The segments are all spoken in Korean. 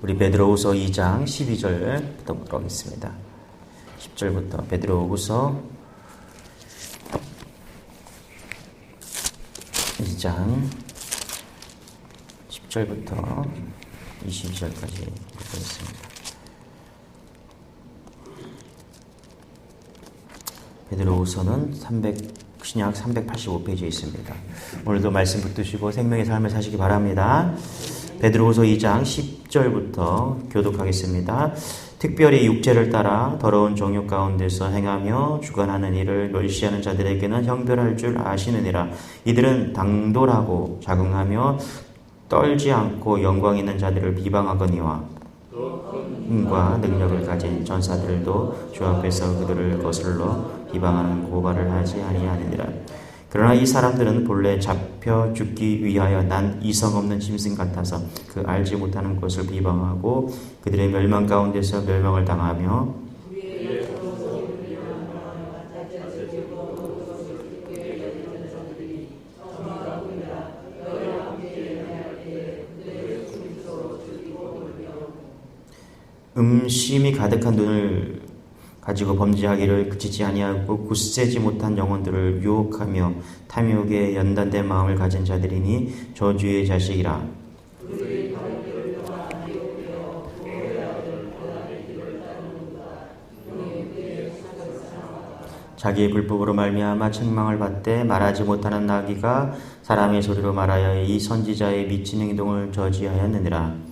우리 베드로후서 2장 12절부터 보도록 하겠습니다. 10절부터 베드로후서 2장 10절부터 22절까지 읽겠습니다. 베드로후서는 신약 385페이지에 있습니다. 오늘도 말씀 붙드시고 생명의 삶을 사시기 바랍니다. 베드로후서 2장 10절부터 교독하겠습니다. 특별히 육체를 따라 더러운 정욕 가운데서 행하며 주관하는 일을 멸시하는 자들에게는 형별할 줄 아시느니라. 이들은 당돌하고 자긍하며 떨지 않고 영광 있는 자들을 비방하거니와 힘과 능력을 가진 전사들도 주 앞에서 그들을 거슬러 비방하는 고발을 하지 아니하느니라. 그러나 이 사람들은 본래 잡혀 죽기 위하여 난 이성 없는 짐승 같아서 그 알지 못하는 것을 비방하고 그들의 멸망 가운데서 멸망을 당하며 음심이 가득한 눈을 가지고 범죄하기를 그치지 아니하고 굳세지 못한 영혼들을 유혹하며 탐욕에 연단된 마음을 가진 자들이니 저주의 자식이라. 자기의 불법으로 말미암아 책망을 받되 말하지 못하는 나귀가 사람의 소리로 말하여 이 선지자의 미친 행동을 저지하였느니라.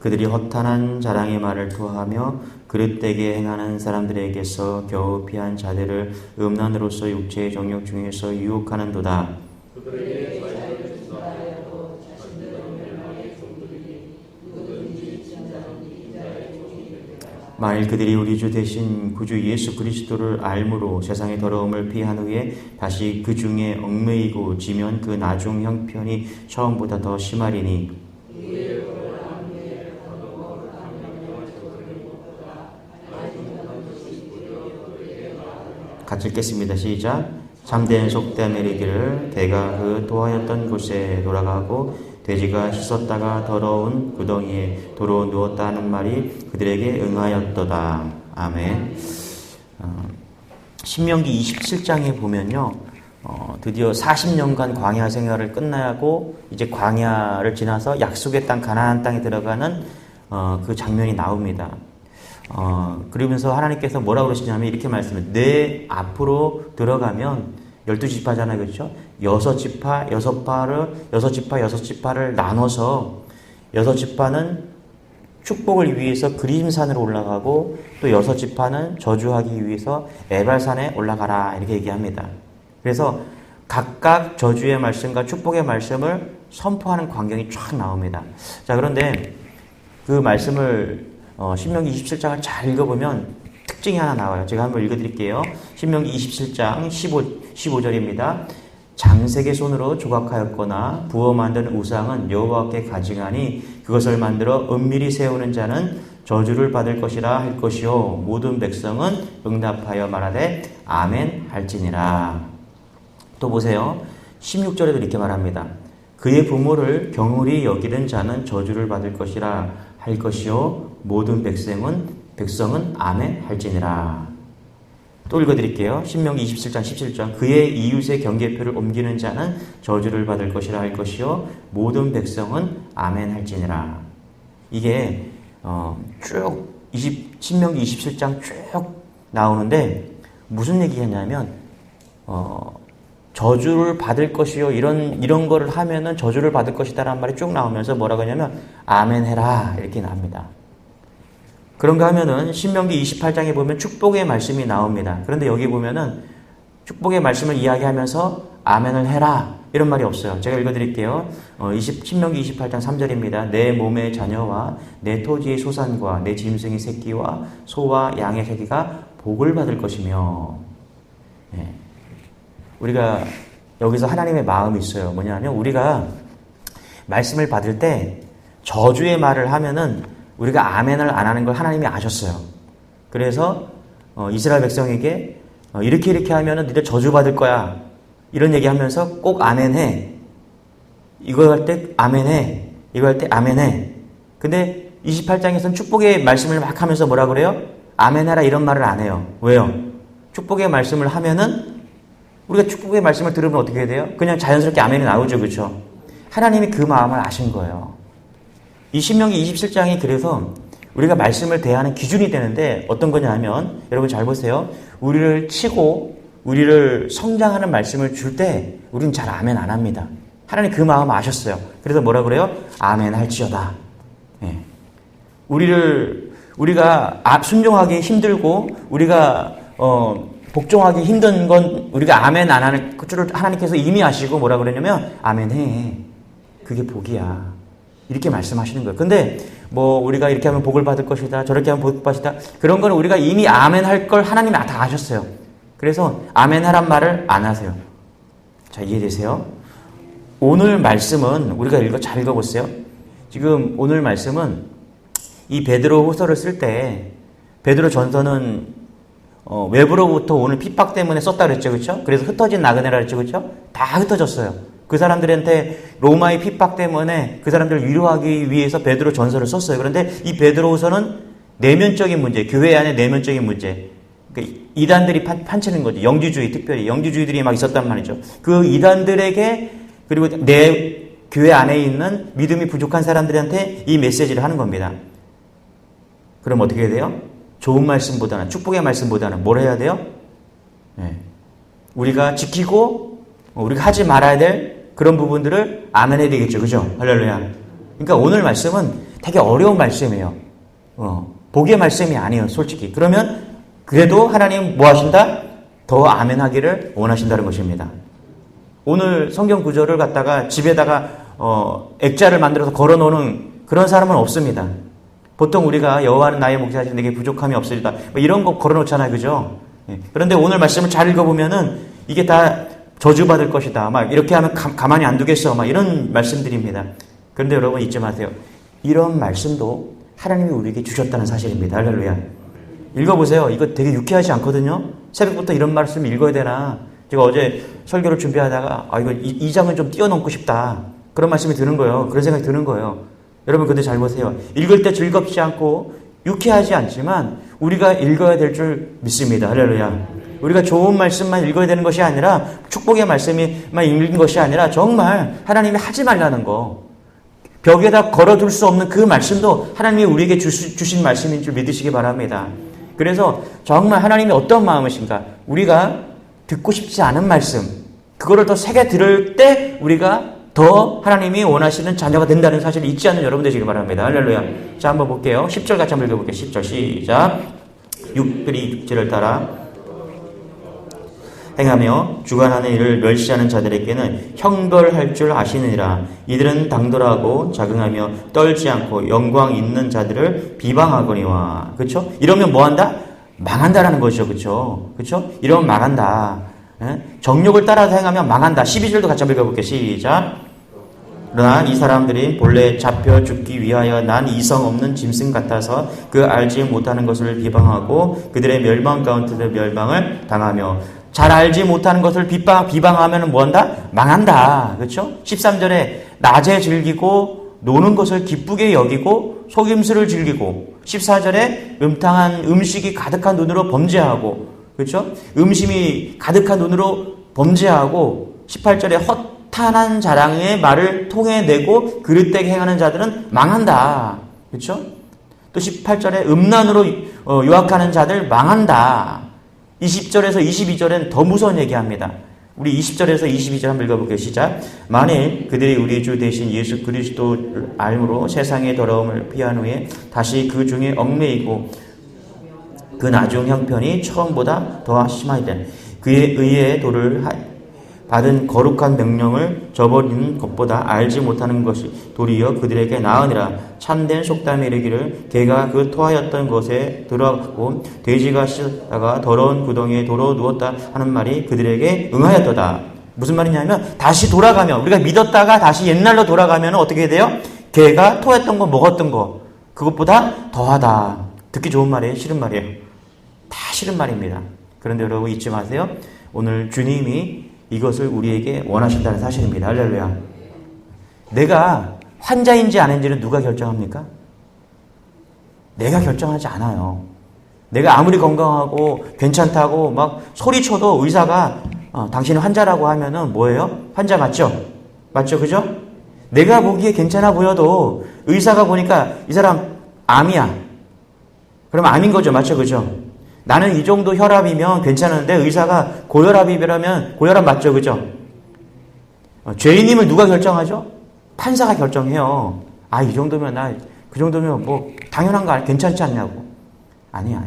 그들이 허탄한 자랑의 말을 토하며 그릇되게 행하는 사람들에게서 겨우 피한 자들을 음란으로서 육체의 정욕 중에서 유혹하는도다. 만일 그들이 우리 주 대신 구주 예수 그리스도를 알므로 세상의 더러움을 피한 후에 다시 그 중에 얽매이고 지면 그 나중 형편이 처음보다 더 심하리니 같이 읽겠습니다. 시작. 참된 속담에 이르기를 개가 그 토하였던 곳에 돌아가고 돼지가 씻었다가 더러운 구덩이에 도로 누웠다 하는 말이 그들에게 응하였도다. 아멘. 신명기 27장에 보면요. 드디어 40년간 광야 생활을 끝나고 이제 광야를 지나서 약속의 땅 가나안 땅에 들어가는 그 장면이 나옵니다. 그러면서 하나님께서 뭐라고 그러시냐면 이렇게 말씀해요. 내 앞으로 들어가면 12지파잖아요. 그렇죠? 6지파, 6지파를 나눠서 6지파는 축복을 위해서 그림산으로 올라가고 또 6지파는 저주하기 위해서 에발산에 올라가라 이렇게 얘기합니다. 그래서 각각 저주의 말씀과 축복의 말씀을 선포하는 광경이 쫙 나옵니다. 자, 그런데 그 말씀을 신명기 27장을 잘 읽어보면 특징이 하나 나와요. 제가 한번 읽어드릴게요. 신명기 27장 15절입니다. 장색의 손으로 조각하였거나 부어 만든 우상은 여호와께 가증하니 그것을 만들어 은밀히 세우는 자는 저주를 받을 것이라 할 것이요 모든 백성은 응답하여 말하되 아멘 할지니라. 또 보세요. 16절에도 이렇게 말합니다. 그의 부모를 경홀히 여기는 자는 저주를 받을 것이라 할 것이요 모든 백성은 아멘 할지니라. 또 읽어드릴게요. 신명기 27장 17절 그의 이웃의 경계표를 옮기는 자는 저주를 받을 것이라 할 것이요 모든 백성은 아멘 할지니라. 이게 쭉 신명기 27장 쭉 나오는데 무슨 얘기냐면 저주를 받을 것이요 이런 거를 하면은 저주를 받을 것이다라는 말이 쭉 나오면서 뭐라고 하냐면 아멘 해라 이렇게 나옵니다. 그런가 하면은 신명기 28장에 보면 축복의 말씀이 나옵니다. 그런데 여기 보면은 축복의 말씀을 이야기하면서 아멘을 해라 이런 말이 없어요. 제가 읽어드릴게요. 신명기 28장 3절입니다. 내 몸의 자녀와 내 토지의 소산과 내 짐승의 새끼와 소와 양의 새끼가 복을 받을 것이며. 네. 우리가 여기서 하나님의 마음이 있어요. 뭐냐면 우리가 말씀을 받을 때 저주의 말을 하면은 우리가 아멘을 안 하는 걸 하나님이 아셨어요. 그래서 이스라엘 백성에게 이렇게 하면은 너희들 저주받을 거야. 이런 얘기하면서 꼭 아멘해. 이거 할 때 아멘해. 이거 할 때 아멘해. 근데 28장에서는 축복의 말씀을 막 하면서 뭐라 그래요? 아멘해라 이런 말을 안 해요. 왜요? 축복의 말씀을 하면은 우리가 축복의 말씀을 들으면 어떻게 돼요? 그냥 자연스럽게 아멘이 나오죠. 그렇죠? 하나님이 그 마음을 아신 거예요. 이 신명기 27장이 그래서 우리가 말씀을 대하는 기준이 되는데 어떤 거냐 하면 여러분 잘 보세요. 우리를 치고 우리를 성장하는 말씀을 줄 때 우리는 잘 아멘 안 합니다. 하나님 그 마음 아셨어요. 그래서 뭐라 그래요? 아멘 할지어다. 예. 우리가 순종하기 힘들고 우리가 복종하기 힘든 건 우리가 아멘 안 하는 줄을 하나님께서 이미 아시고 뭐라 그러냐면 아멘 해. 그게 복이야. 이렇게 말씀하시는 거예요. 근데 우리가 이렇게 하면 복을 받을 것이다. 저렇게 하면 복을 받을 것이다. 그런 건 우리가 이미 아멘 할 걸 하나님이 다 아셨어요. 그래서 아멘 하란 말을 안 하세요. 자, 이해되세요? 오늘 말씀은 우리가 잘 읽어보세요. 지금 오늘 말씀은 이 베드로 후서를 쓸 때 베드로 전서는 외부로부터 오는 핍박 때문에 썼다 그랬죠. 그렇죠? 그래서 흩어진 나그네라 그랬죠. 그렇죠? 다 흩어졌어요. 그 사람들한테 로마의 핍박 때문에 그 사람들을 위로하기 위해서 베드로 전서를 썼어요. 그런데 이 베드로 후서는 내면적인 문제, 교회 안에 내면적인 문제, 그러니까 이단들이 판치는 거죠. 영지주의, 특별히 영지주의들이 막 있었단 말이죠. 그 이단들에게 그리고 내 교회 안에 있는 믿음이 부족한 사람들한테 이 메시지를 하는 겁니다. 그럼 어떻게 해야 돼요? 좋은 말씀보다는, 축복의 말씀보다는 뭘 해야 돼요? 네. 우리가 지키고 우리가 하지 말아야 될 그런 부분들을 아멘 해야 되겠죠. 그죠? 할렐루야. 그러니까 오늘 말씀은 되게 어려운 말씀이에요. 복의 말씀이 아니에요. 솔직히. 그러면 그래도 하나님 뭐 하신다? 더 아멘 하기를 원하신다는 것입니다. 오늘 성경 구절을 갖다가 집에다가 액자를 만들어서 걸어놓는 그런 사람은 없습니다. 보통 우리가 여호와는 나의 목자시니 내게 부족함이 없으리다 이런 거 걸어놓잖아요. 그죠? 그런데 오늘 말씀을 잘 읽어보면은 이게 다 저주받을 것이다. 막 이렇게 하면 가만히 안 두겠어. 막 이런 말씀들입니다. 그런데 여러분 잊지 마세요. 이런 말씀도 하나님이 우리에게 주셨다는 사실입니다. 할렐루야. 읽어보세요. 이거 되게 유쾌하지 않거든요. 새벽부터 이런 말씀 읽어야 되나. 제가 어제 설교를 준비하다가 이거 이 장은 좀 뛰어넘고 싶다. 그런 말씀이 드는 거예요. 그런 생각이 드는 거예요. 여러분 근데 잘 보세요. 읽을 때 즐겁지 않고 유쾌하지 않지만 우리가 읽어야 될 줄 믿습니다. 할렐루야. 우리가 좋은 말씀만 읽어야 되는 것이 아니라 축복의 말씀만 읽는 것이 아니라 정말 하나님이 하지 말라는 거, 벽에다 걸어둘 수 없는 그 말씀도 하나님이 우리에게 주신 말씀인 줄 믿으시기 바랍니다. 그래서 정말 하나님이 어떤 마음이신가, 우리가 듣고 싶지 않은 말씀, 그거를 더 새겨 들을 때 우리가 더 하나님이 원하시는 자녀가 된다는 사실을 잊지 않는 여러분 되시길 바랍니다. 할렐루야. 자, 한번 볼게요. 10절 같이 한번 읽어볼게요. 10절 시작. 6절을 따라 행하며 주관하는 일을 멸시하는 자들에게는 형벌할 줄 아시느니라. 이들은 당돌하고 자긍하며 떨지 않고 영광 있는 자들을 비방하거니와. 그렇죠? 이러면 뭐한다? 망한다라는 것이죠. 그렇죠? 그렇죠? 이러면 망한다. 정욕을 따라서 행하면 망한다. 12절도 같이 한번 읽어볼게요. 시작. 그러나 이 사람들이 본래 잡혀 죽기 위하여 난 이성 없는 짐승 같아서 그 알지 못하는 것을 비방하고 그들의 멸망 가운데서 멸망을 당하며, 잘 알지 못하는 것을 비방하면 뭐한다? 망한다. 그렇죠? 13절에 낮에 즐기고 노는 것을 기쁘게 여기고 속임수를 즐기고, 14절에 음탕한 음식이 가득한 눈으로 범죄하고, 그렇죠? 음심이 가득한 눈으로 범죄하고, 18절에 허탄한 자랑의 말을 통해내고 그릇되게 행하는 자들은 망한다. 그렇죠? 또 18절에 음란으로 유학하는 자들 망한다. 20절에서 22절엔 더 무서운 얘기합니다. 우리 20절에서 22절 한번 읽어볼게요. 시작. 만일 그들이 우리 주 대신 예수 그리스도를 알므로 세상의 더러움을 피한 후에 다시 그 중에 얽매이고 그 나중 형편이 처음보다 더 심하이되 그의 의의 도를 받은 거룩한 명령을 저버리는 것보다 알지 못하는 것이 도리어 그들에게 나으니라. 참된 속담에 이르기를 개가 그 토하였던 것에 들어가고 돼지가 씻다가 더러운 구덩이에 도로 누웠다 하는 말이 그들에게 응하였도다. 무슨 말이냐면 다시 돌아가면, 우리가 믿었다가 다시 옛날로 돌아가면 어떻게 돼요? 개가 토했던 거 먹었던 거 그것보다 더하다. 듣기 좋은 말이에요? 싫은 말이에요? 다 싫은 말입니다. 그런데 여러분 잊지 마세요. 오늘 주님이 이것을 우리에게 원하신다는 사실입니다. 할렐루야. 내가 환자인지 아닌지는 누가 결정합니까? 내가 결정하지 않아요. 내가 아무리 건강하고 괜찮다고 막 소리쳐도 의사가 당신은 환자라고 하면은 뭐예요? 환자 맞죠? 맞죠? 그죠? 내가 보기에 괜찮아 보여도 의사가 보니까 이 사람 암이야. 그럼 암인 거죠. 맞죠? 그죠? 나는 이 정도 혈압이면 괜찮은데 의사가 고혈압이라면 고혈압 맞죠? 그죠? 죄인임을 누가 결정하죠? 판사가 결정해요. 아, 이 정도면 그 정도면 뭐 당연한 거 괜찮지 않냐고. 아니에요.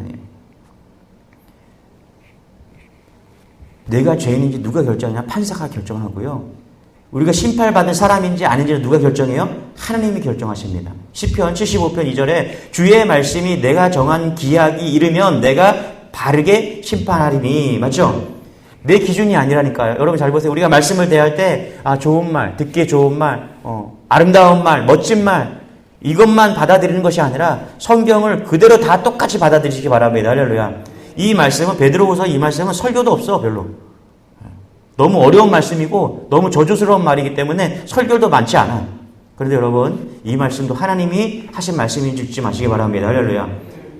내가 죄인인지 누가 결정하냐? 판사가 결정하고요. 우리가 심판받은 사람인지 아닌지는 누가 결정해요? 하나님이 결정하십니다. 시편 75편 2절에 주의 말씀이 내가 정한 기약이 이르면 내가 바르게 심판하리니. 맞죠? 내 기준이 아니라니까요. 여러분 잘 보세요. 우리가 말씀을 대할 때 좋은 말, 듣기에 좋은 말, 아름다운 말, 멋진 말 이것만 받아들이는 것이 아니라 성경을 그대로 다 똑같이 받아들이시기 바랍니다. 할렐루야. 이 말씀은 베드로후서 이 말씀은 설교도 없어 별로. 너무 어려운 말씀이고 너무 저주스러운 말이기 때문에 설교도 많지 않아. 그런데 여러분 이 말씀도 하나님이 하신 말씀인지 잊지 마시기 바랍니다. 할렐루야.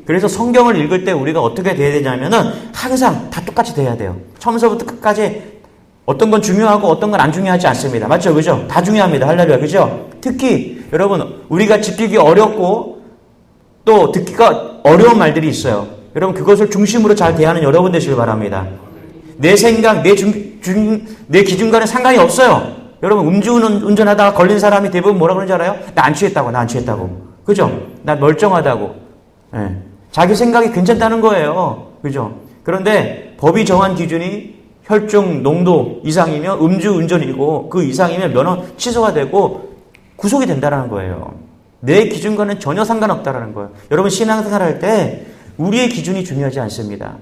그래서 성경을 읽을 때 우리가 어떻게 돼야 되냐면은 항상 다 똑같이 돼야 돼요. 처음서부터 끝까지 어떤 건 중요하고 어떤 건 안 중요하지 않습니다. 맞죠? 그죠? 다 중요합니다. 할렐루야. 그죠? 특히 여러분 우리가 지키기 어렵고 또 듣기가 어려운 말들이 있어요. 여러분 그것을 중심으로 잘 대하는 여러분 되시길 바랍니다. 내 생각, 내 기준과는 상관이 없어요. 여러분 운전하다가 걸린 사람이 대부분 뭐라 그러는지 알아요? 나 안 취했다고. 그죠? 나 멀쩡하다고. 네. 자기 생각이 괜찮다는 거예요. 그죠? 그런데 법이 정한 기준이 혈중 농도 이상이면 음주운전이고 그 이상이면 면허 취소가 되고 구속이 된다는 거예요. 내 기준과는 전혀 상관없다는 거예요. 여러분 신앙생활할 때 우리의 기준이 중요하지 않습니다.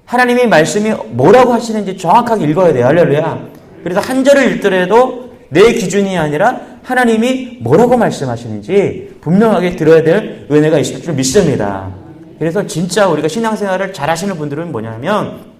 하나님의 말씀이 뭐라고 하시는지 정확하게 읽어야 돼요. 할렐루야. 그래서 한 절을 읽더라도 내 기준이 아니라 하나님이 뭐라고 말씀하시는지 분명하게 들어야 될 은혜가 있을 줄 믿습니다. 그래서 진짜 우리가 신앙생활을 잘 하시는 분들은 뭐냐면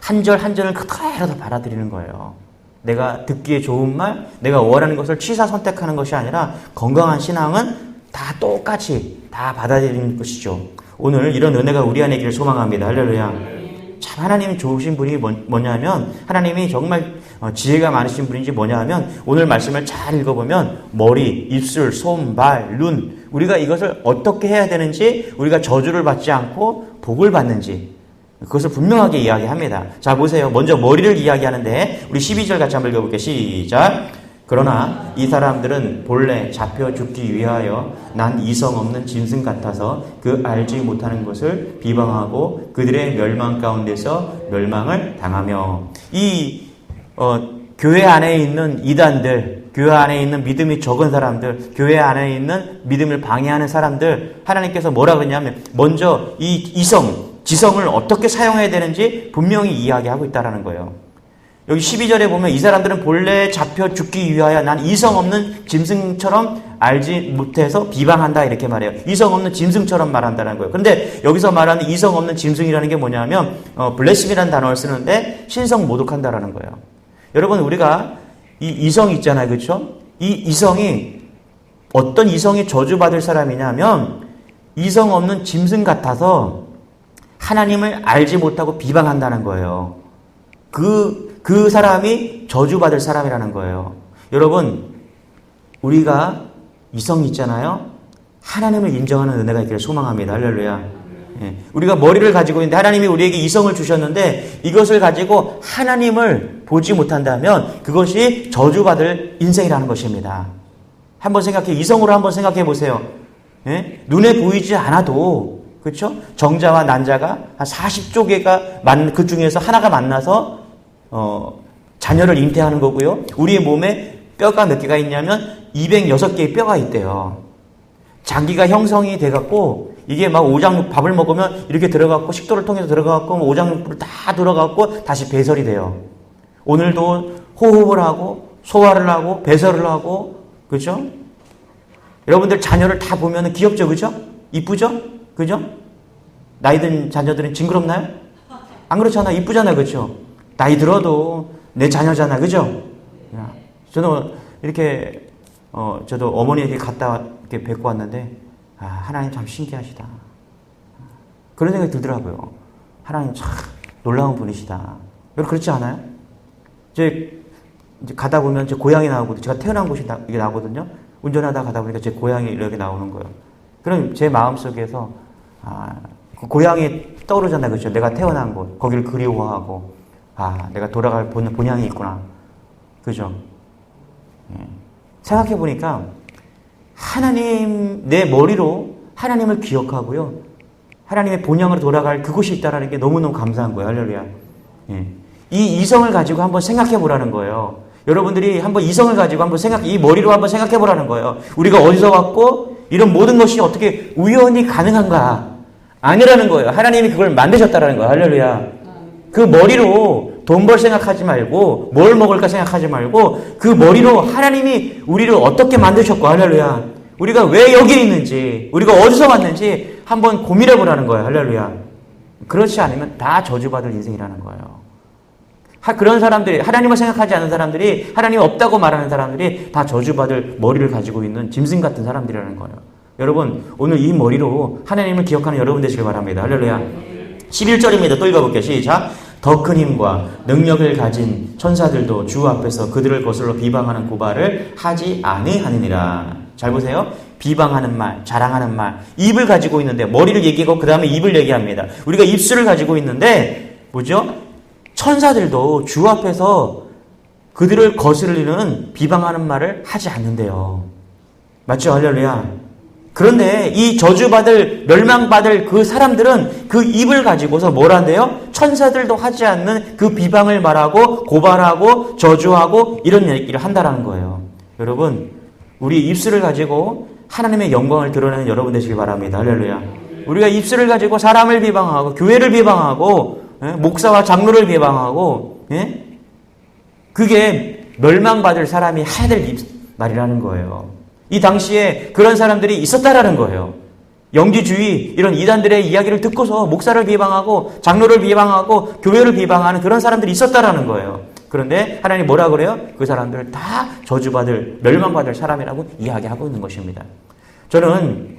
한 절 한 절을 그대로 다 받아들이는 거예요. 내가 듣기에 좋은 말, 내가 원하는 것을 취사 선택하는 것이 아니라 건강한 신앙은 다 똑같이 다 받아들이는 것이죠. 오늘 이런 은혜가 우리 안에 있기를 소망합니다. 할렐루야. 참 하나님이 좋으신 분이 뭐냐면 하나님이 정말 지혜가 많으신 분인지 뭐냐면 오늘 말씀을 잘 읽어보면 머리, 입술, 손, 발, 눈 우리가 이것을 어떻게 해야 되는지 우리가 저주를 받지 않고 복을 받는지 그것을 분명하게 이야기합니다. 자 보세요. 먼저 머리를 이야기하는데 우리 12절 같이 한번 읽어볼게요. 시작. 그러나 이 사람들은 본래 잡혀 죽기 위하여 난 이성 없는 짐승 같아서 그 알지 못하는 것을 비방하고 그들의 멸망 가운데서 멸망을 당하며 이 교회 안에 있는 이단들, 교회 안에 있는 믿음이 적은 사람들, 교회 안에 있는 믿음을 방해하는 사람들 하나님께서 뭐라 그러냐면 먼저 이 지성을 어떻게 사용해야 되는지 분명히 이야기하고 있다는 거예요. 여기 12절에 보면 이 사람들은 본래 잡혀 죽기 위하여 난 이성 없는 짐승처럼 알지 못해서 비방한다 이렇게 말해요. 이성 없는 짐승처럼 말한다는 거예요. 그런데 여기서 말하는 이성 없는 짐승이라는 게 뭐냐면 블레심이라는 단어를 쓰는데 신성 모독한다라는 거예요. 여러분 우리가 이 이성 있잖아요. 그렇죠? 이 이성이 어떤 이성이 저주받을 사람이냐면 이성 없는 짐승 같아서 하나님을 알지 못하고 비방한다는 거예요. 그 사람이 저주받을 사람이라는 거예요. 여러분, 우리가 이성이 있잖아요. 하나님을 인정하는 은혜가 있기를 소망합니다. 할렐루야. 예. 우리가 머리를 가지고 있는데 하나님이 우리에게 이성을 주셨는데 이것을 가지고 하나님을 보지 못한다면 그것이 저주받을 인생이라는 것입니다. 한번 생각해, 이성으로 한번 생각해 보세요. 예? 눈에 보이지 않아도 그렇죠? 정자와 난자가 한 40조 개가 그 중에서 하나가 만나서 자녀를 잉태하는 거고요. 우리의 몸에 뼈가 몇 개가 있냐면 206개의 뼈가 있대요. 장기가 형성이 돼갖고 이게 막 밥을 먹으면 이렇게 들어갖고 식도를 통해서 들어갖고 오장육부를 다 들어갖고 다시 배설이 돼요. 오늘도 호흡을 하고 소화를 하고 배설을 하고 그죠? 여러분들 자녀를 다 보면 귀엽죠, 그죠? 이쁘죠? 그죠? 나이 든 자녀들은 징그럽나요? 안 그렇잖아. 이쁘잖아. 그렇죠? 나이 들어도 내 자녀잖아. 그죠? 저는 이렇게 저도 어머니에게 갔다 이렇게 뵙고 왔는데 하나님 참 신기하시다. 그런 생각이 들더라고요. 하나님 참 놀라운 분이시다. 여러분 그렇지 않아요? 이제 가다 보면 제 고향이 나오고 제가 태어난 곳이 이게 나오거든요. 운전하다 가다 보니까 제 고향이 이렇게 나오는 거예요. 그럼 제 마음속에서 그 고향이 떠오르잖아요. 그렇죠? 내가 태어난 곳, 거기를 그리워하고 내가 돌아갈 본향이 있구나. 그죠? 예. 생각해 보니까 하나님 내 머리로 하나님을 기억하고요. 하나님의 본향으로 돌아갈 그곳이 있다라는 게 너무너무 감사한 거예요. 할렐루야. 예. 이 이성을 가지고 한번 생각해 보라는 거예요. 여러분들이 한번 이성을 가지고 한번 이 머리로 한번 생각해 보라는 거예요. 우리가 어디서 왔고 이런 모든 것이 어떻게 우연히 가능한가? 아니라는 거예요. 하나님이 그걸 만드셨다라는 거예요. 할렐루야. 그 머리로 돈 벌 생각하지 말고 뭘 먹을까 생각하지 말고 그 머리로 하나님이 우리를 어떻게 만드셨고 할렐루야. 우리가 왜 여기에 있는지 우리가 어디서 왔는지 한번 고민해 보라는 거예요. 할렐루야. 그렇지 않으면 다 저주받을 인생이라는 거예요. 그런 사람들이 하나님을 생각하지 않는 사람들이 하나님이 없다고 말하는 사람들이 다 저주받을 머리를 가지고 있는 짐승 같은 사람들이라는 거예요. 여러분 오늘 이 머리로 하나님을 기억하는 여러분 되시길 바랍니다. 할렐루야. 11절입니다. 또 읽어볼게요. 시작. 더 큰 힘과 능력을 가진 천사들도 주 앞에서 그들을 거슬러 비방하는 고발을 하지 아니하느니라. 잘 보세요. 비방하는 말, 자랑하는 말, 입을 가지고 있는데 머리를 얘기하고 그 다음에 입을 얘기합니다. 우리가 입술을 가지고 있는데 뭐죠? 천사들도 주 앞에서 그들을 거스르는 비방하는 말을 하지 않는데요. 맞죠? 할렐루야. 그런데 이 저주받을 멸망받을 그 사람들은 그 입을 가지고서 뭘 한대요? 천사들도 하지 않는 그 비방을 말하고 고발하고 저주하고 이런 얘기를 한다라는 거예요. 여러분 우리 입술을 가지고 하나님의 영광을 드러내는 여러분 되시길 바랍니다. 할렐루야. 우리가 입술을 가지고 사람을 비방하고 교회를 비방하고 목사와 장로를 비방하고 그게 멸망받을 사람이 해야 될 말이라는 거예요. 이 당시에 그런 사람들이 있었다라는 거예요. 영지주의 이런 이단들의 이야기를 듣고서 목사를 비방하고 장로를 비방하고 교회를 비방하는 그런 사람들이 있었다라는 거예요. 그런데 하나님 뭐라 그래요? 그 사람들을 다 저주받을 멸망받을 사람이라고 이야기하고 있는 것입니다. 저는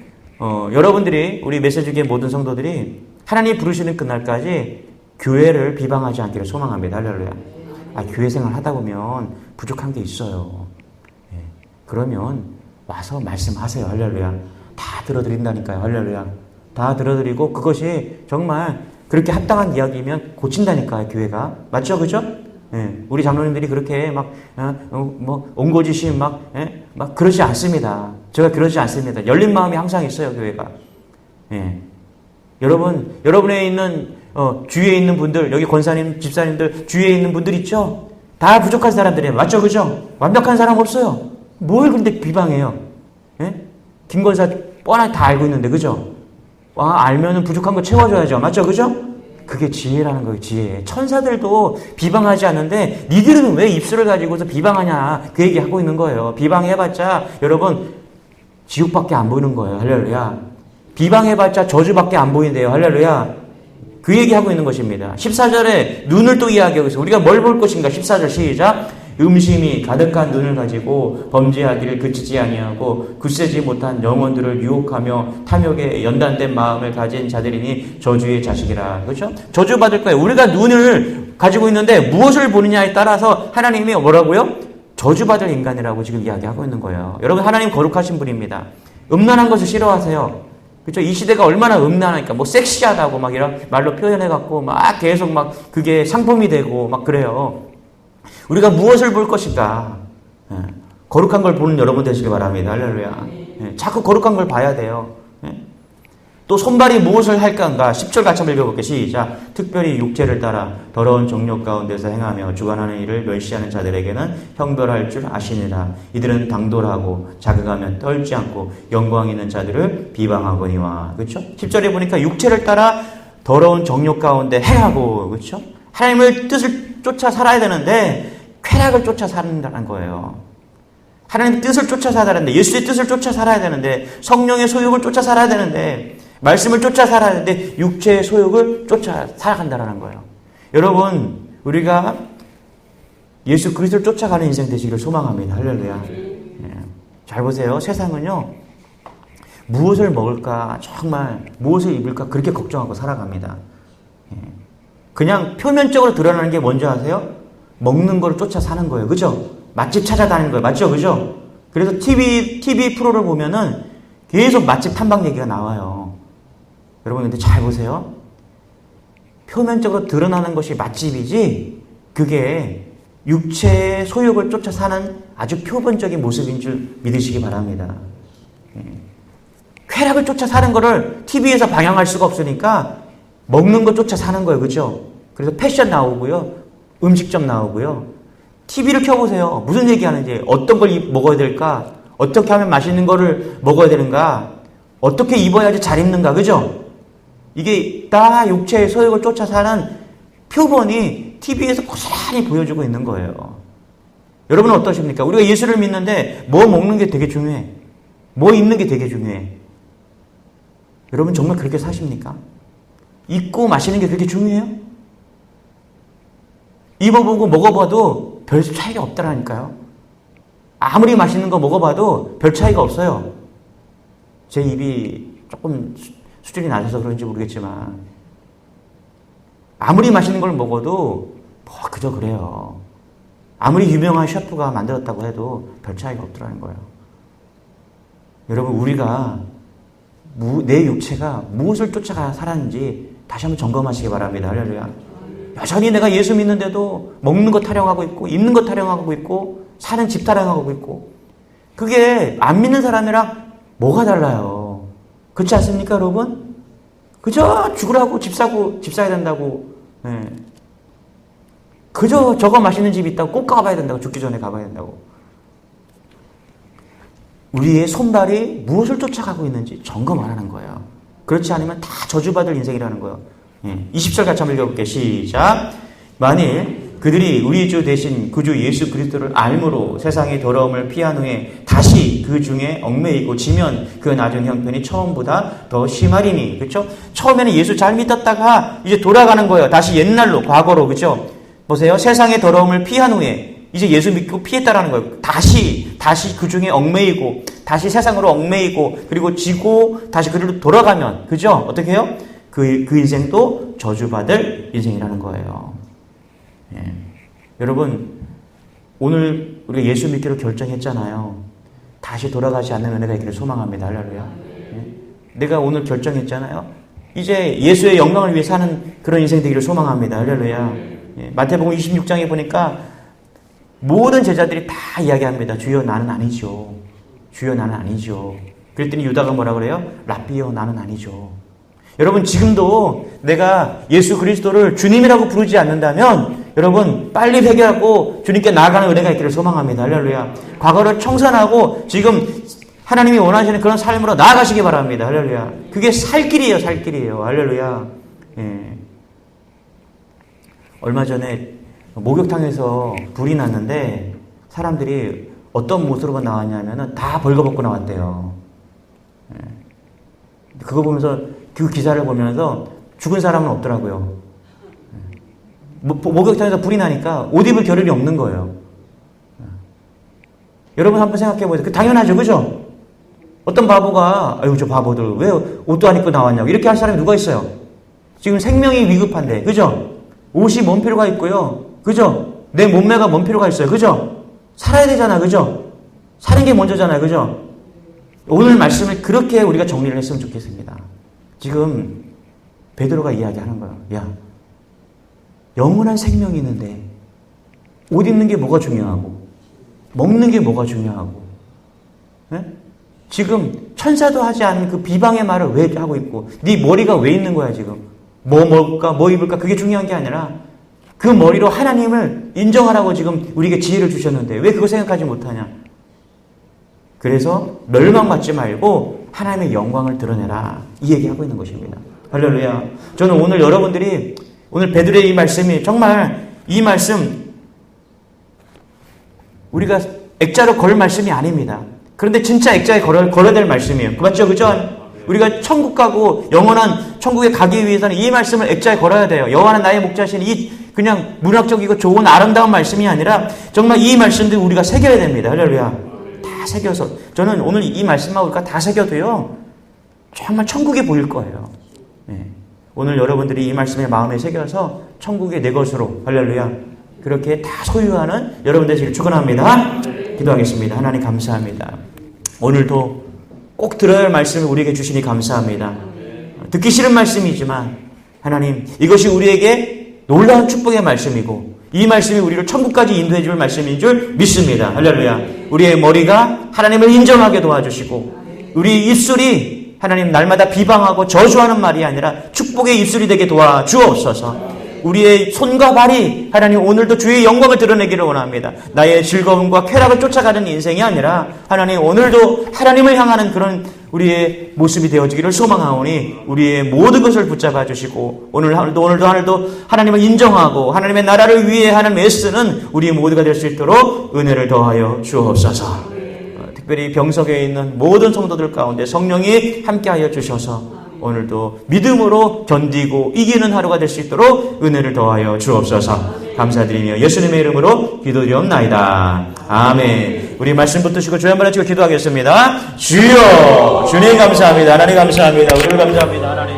여러분들이 우리 메시지교회 모든 성도들이 하나님이 부르시는 그날까지 교회를 비방하지 않기를 소망합니다. 할렐루야. 교회 생활 하다 보면 부족한 게 있어요. 그러면 와서 말씀하세요. 할렐루야. 다 들어드린다니까요. 할렐루야. 다 들어드리고 그것이 정말 그렇게 합당한 이야기면 고친다니까요. 교회가. 맞죠? 그죠? 우리 장로님들이 그렇게 옹고지심 막 그러지 않습니다. 제가 그러지 않습니다. 열린 마음이 항상 있어요. 교회가. 여러분의 있는 주위에 있는 분들, 여기 권사님, 집사님들 주위에 있는 분들 있죠? 다 부족한 사람들이에요. 맞죠? 그죠? 완벽한 사람 없어요. 뭘 근데 비방해요? 김권사 뻔하게 다 알고 있는데, 그죠? 알면은 부족한 거 채워줘야죠. 맞죠? 그죠? 그게 지혜라는 거예요. 지혜. 천사들도 비방하지 않는데 니들은 왜 입술을 가지고서 비방하냐 그 얘기하고 있는 거예요. 비방해봤자 여러분 지옥밖에 안 보이는 거예요. 할렐루야. 비방해봤자 저주밖에 안 보인대요. 할렐루야. 그 얘기하고 있는 것입니다. 14절에 눈을 또 이야기하고 있어요. 우리가 뭘 볼 것인가? 14절 시작. 음심이 가득한 눈을 가지고 범죄하기를 그치지 아니하고 굳세지 못한 영혼들을 유혹하며 탐욕에 연단된 마음을 가진 자들이니 저주의 자식이라. 그렇죠? 저주받을 거예요. 우리가 눈을 가지고 있는데 무엇을 보느냐에 따라서 하나님이 뭐라고요? 저주받을 인간이라고 지금 이야기하고 있는 거예요. 여러분 하나님 거룩하신 분입니다. 음란한 것을 싫어하세요. 그렇죠? 이 시대가 얼마나 음란하니까 뭐 섹시하다고 막 이런 말로 표현해갖고 막 계속 막 그게 상품이 되고 막 그래요. 우리가 무엇을 볼 것인가? 거룩한 걸 보는 여러분 되시기 바랍니다. 할렐루야. 자꾸 거룩한 걸 봐야 돼요. 또 손발이 무엇을 할까인가? 10절 같이 한번 읽어볼게요. 시작. 특별히 육체를 따라 더러운 정욕 가운데서 행하며 주관하는 일을 멸시하는 자들에게는 형벌할 줄 아시니라. 이들은 당돌하고 자극하면 떨지 않고 영광 있는 자들을 비방하거니와. 그렇죠? 10절에 보니까 육체를 따라 더러운 정욕 가운데 행하고, 그렇죠? 하나님의 뜻을 쫓아 살아야 되는데 쾌락을 쫓아 산다는 거예요. 하나님의 뜻을 쫓아 살아야 되는데, 예수의 뜻을 쫓아 살아야 되는데, 성령의 소욕을 쫓아 살아야 되는데, 말씀을 쫓아 살아야 되는데 육체의 소욕을 쫓아 살아간다는 거예요. 여러분, 우리가 예수 그리스도를 쫓아가는 인생 되시기를 소망합니다. 할렐루야. 예. 잘 보세요. 세상은요, 무엇을 먹을까, 정말 무엇을 입을까 그렇게 걱정하고 살아갑니다. 예. 그냥 표면적으로 드러나는 게 뭔지 아세요? 먹는 걸 쫓아 사는 거예요. 그죠? 맛집 찾아다니는 거예요. 맞죠? 그죠? 그래서 TV 프로를 보면은 계속 맛집 탐방 얘기가 나와요. 여러분, 근데 잘 보세요. 표면적으로 드러나는 것이 맛집이지, 그게 육체의 소욕을 쫓아 사는 아주 표본적인 모습인 줄 믿으시기 바랍니다. 쾌락을 쫓아 사는 거를 TV에서 방영할 수가 없으니까 먹는 거 쫓아 사는 거예요. 그죠? 그래서 패션 나오고요. 음식점 나오고요. TV를 켜보세요. 무슨 얘기하는지, 어떤 걸 먹어야 될까? 어떻게 하면 맛있는 거를 먹어야 되는가? 어떻게 입어야지 잘 입는가? 그죠? 이게 다 육체의 소욕을 쫓아 사는 표본이 TV에서 고스란히 보여주고 있는 거예요. 여러분은 어떠십니까? 우리가 예수를 믿는데 뭐 먹는 게 되게 중요해. 뭐 입는 게 되게 중요해. 여러분 정말 그렇게 사십니까? 입고 마시는 게 그렇게 중요해요? 입어보고 먹어봐도 별 차이가 없다라니까요. 아무리 맛있는 거 먹어봐도 별 차이가 없어요. 제 입이 조금 수준이 낮아서 그런지 모르겠지만 아무리 맛있는 걸 먹어도 뭐 그저 그래요. 아무리 유명한 셰프가 만들었다고 해도 별 차이가 없더라는 거예요. 여러분, 우리가 내 육체가 무엇을 쫓아가 살았는지 다시 한번 점검하시기 바랍니다. 할렐루야. 여전히 내가 예수 믿는데도 먹는 거 타령하고 있고 입는 거 타령하고 있고 사는 집 타령하고 있고, 그게 안 믿는 사람이랑 뭐가 달라요? 그렇지 않습니까, 여러분? 그저 죽으라고 집 사야 된다고, 네. 그저 저거 맛있는 집이 있다고 꼭 가봐야 된다고, 죽기 전에 가봐야 된다고. 우리의 손발이 무엇을 쫓아가고 있는지 점검 안 하는 거예요. 그렇지 않으면 다 저주받을 인생이라는 거예요. 20절 같이 한번 읽어볼게요. 시작. 만일 그들이 우리 주 대신 구주 예수 그리스도를 알므로 세상의 더러움을 피한 후에 다시 그 중에 얽매이고 지면 그 낮은 형편이 처음보다 더 심하리니. 그렇죠? 처음에는 예수 잘 믿었다가 이제 돌아가는 거예요. 다시 옛날로, 과거로. 그렇죠? 보세요. 세상의 더러움을 피한 후에 이제 예수 믿고 피했다라는 거예요. 다시 그 중에 얽매이고, 다시 세상으로 얽매이고, 그리고 지고 다시 그리로 돌아가면, 그죠? 어떻게 해요? 그 인생도 저주받을 인생이라는 거예요. 예. 여러분, 오늘 우리가 예수 믿기로 결정했잖아요. 다시 돌아가지 않는 은혜가 있기를 소망합니다. 할렐루야. 예. 내가 오늘 결정했잖아요. 이제 예수의 영광을 위해 사는 그런 인생 되기를 소망합니다. 할렐루야. 예. 마태복음 26장에 보니까 모든 제자들이 다 이야기합니다. 주여, 나는 아니죠. 주여, 나는 아니죠. 그랬더니 유다가 뭐라 그래요? 랍비여, 나는 아니죠. 여러분, 지금도 내가 예수 그리스도를 주님이라고 부르지 않는다면 여러분 빨리 회개하고 주님께 나아가는 은혜가 있기를 소망합니다. 할렐루야. 과거를 청산하고 지금 하나님이 원하시는 그런 삶으로 나아가시기 바랍니다. 할렐루야. 그게 살 길이에요. 살 길이에요. 할렐루야. 예. 얼마 전에 목욕탕에서 불이 났는데 사람들이 어떤 모습으로 나왔냐면은 다 벌거벗고 나왔대요. 예. 그거 보면서, 그 기사를 보면서 죽은 사람은 없더라고요. 목욕탕에서 불이 나니까 옷 입을 겨를이 없는 거예요. 여러분 한번 생각해 보세요. 당연하죠, 그죠? 어떤 바보가, 아유, 저 바보들 왜 옷도 안 입고 나왔냐고 이렇게 할 사람이 누가 있어요? 지금 생명이 위급한데, 그죠? 옷이 뭔 필요가 있고요, 그죠? 내 몸매가 뭔 필요가 있어요, 그죠? 살아야 되잖아, 그죠? 사는 게 먼저잖아요, 그죠? 오늘 말씀을 그렇게 우리가 정리를 했으면 좋겠습니다. 지금 베드로가 이야기하는 거예요. 야, 영원한 생명이 있는데 옷 입는 게 뭐가 중요하고 먹는 게 뭐가 중요하고, 네? 지금 천사도 하지 않은 그 비방의 말을 왜 하고 있고, 네 머리가 왜 있는 거야 지금? 뭐 먹을까 뭐 입을까 그게 중요한 게 아니라 그 머리로 하나님을 인정하라고 지금 우리에게 지혜를 주셨는데 왜 그거 생각하지 못하냐? 그래서 멸망받지 말고 하나님의 영광을 드러내라, 이 얘기하고 있는 것입니다. 할렐루야. 저는 오늘 여러분들이 오늘 베드로의 이 말씀이 정말, 이 말씀 우리가 액자로 걸 말씀이 아닙니다. 그런데 진짜 액자에 걸어야 될 말씀이에요. 맞죠? 그죠? 우리가 천국 가고 영원한 천국에 가기 위해서는 이 말씀을 액자에 걸어야 돼요. 여호와는 나의 목자시니 이 그냥 문학적이고 좋은 아름다운 말씀이 아니라 정말 이 말씀들 우리가 새겨야 됩니다. 할렐루야. 다 새겨서 저는 오늘 이 말씀하고 우리가 다 새겨도요 정말 천국이 보일 거예요. 네. 오늘 여러분들이 이 말씀의 마음에 새겨서 천국의 내 것으로 할렐루야 그렇게 다 소유하는 여러분들 되시길 축원합니다. 기도하겠습니다. 하나님 감사합니다. 오늘도 꼭 들어야 할 말씀을 우리에게 주시니 감사합니다. 듣기 싫은 말씀이지만 하나님 이것이 우리에게 놀라운 축복의 말씀이고 이 말씀이 우리를 천국까지 인도해 줄 말씀인 줄 믿습니다. 할렐루야. 우리의 머리가 하나님을 인정하게 도와주시고 우리 입술이 하나님 날마다 비방하고 저주하는 말이 아니라 축복의 입술이 되게 도와주옵소서. 우리의 손과 발이 하나님 오늘도 주의 영광을 드러내기를 원합니다. 나의 즐거움과 쾌락을 쫓아가는 인생이 아니라 하나님 오늘도 하나님을 향하는 그런 우리의 모습이 되어지기를 소망하오니 우리의 모든 것을 붙잡아 주시고 오늘도 하나님을 인정하고 하나님의 나라를 위해 하는 애쓰는 우리 모두가 될 수 있도록 은혜를 더하여 주옵소서. 특별히 병석에 있는 모든 성도들 가운데 성령이 함께하여 주셔서 오늘도 믿음으로 견디고 이기는 하루가 될 수 있도록 은혜를 더하여 주옵소서. 감사드리며 예수님의 이름으로 기도드리옵나이다. 아멘. 우리 말씀 붙드시고 주여 한번 해주고 기도하겠습니다. 주여 주님 감사합니다. 하나님 감사합니다. 우리를 감사합니다. 하나님